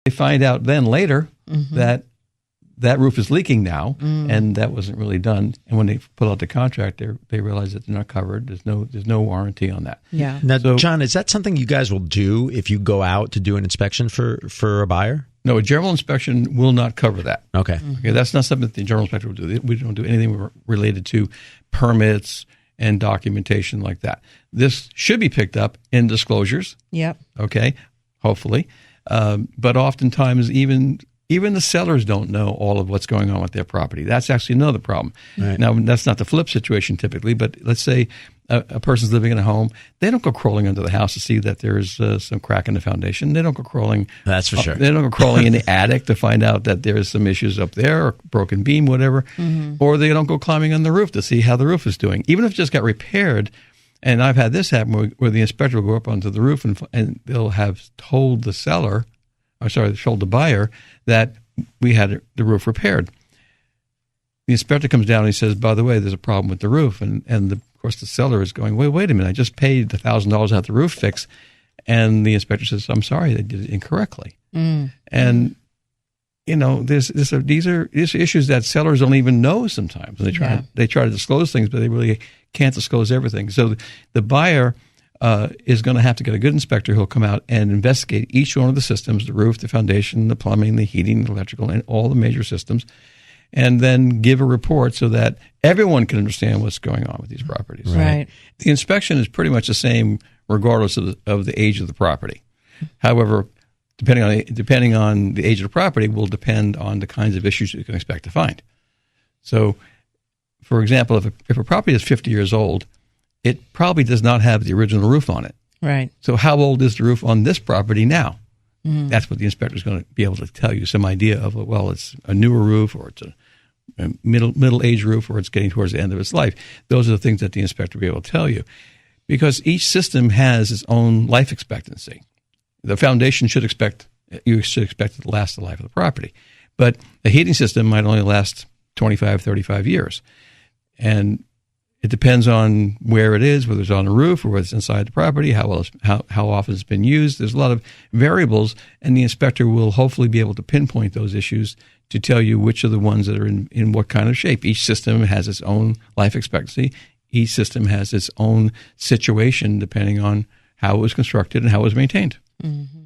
They find out then later that roof is leaking now, and that wasn't really done. And when they pull out the contract, they realize that they're not covered. There's no warranty on that. Yeah. Now, John, is that something you guys will do if you go out to do an inspection for a buyer? No, a general inspection will not cover that. Okay. Okay, that's not something that the general inspector will do. We don't do anything related to permits and documentation like that. This should be picked up in disclosures. Yep. Okay, hopefully. But oftentimes even the sellers don't know all of what's going on with their property. That's actually another problem. Right. Now, that's not the flip situation typically, but let's say a person's living in a home. They don't go crawling under the house to see that there's some crack in the foundation. They don't go crawling. That's for sure. They don't go crawling in the attic to find out that there's some issues up there or broken beam, whatever. Or they don't go climbing on the roof to see how the roof is doing. Even if it just got repaired, and I've had this happen where the inspector will go up onto the roof and they'll have told the buyer that we had the roof repaired. The inspector comes down and he says, by the way, there's a problem with the roof. And of course, the seller is going, wait a minute, I just paid the $1,000 to have the roof fixed. And the inspector says, I'm sorry, they did it incorrectly. And, these are issues that sellers don't even know sometimes. They try to disclose things, but they really can't disclose everything. So the buyer is going to have to get a good inspector who'll come out and investigate each one of the systems, the roof, the foundation, the plumbing, the heating, the electrical, and all the major systems, and then give a report so that everyone can understand what's going on with these properties. Right. The inspection is pretty much the same regardless of the age of the property. However, depending on the age of the property will depend on the kinds of issues you can expect to find. So, for example, if a property is 50 years old, it probably does not have the original roof on it. Right. So how old is the roof on this property now? That's what the inspector is going to be able to tell you, some idea of, well, it's a newer roof or it's a middle-aged roof or it's getting towards the end of its life. Those are the things that the inspector will be able to tell you because each system has its own life expectancy. The foundation should expect it to last the life of the property. But a heating system might only last 25, 35 years. And it depends on where it is, whether it's on the roof or whether it's inside the property, how often it's been used. There's a lot of variables, and the inspector will hopefully be able to pinpoint those issues to tell you which are the ones that are in what kind of shape. Each system has its own life expectancy. Each system has its own situation depending on how it was constructed and how it was maintained. Mm-hmm.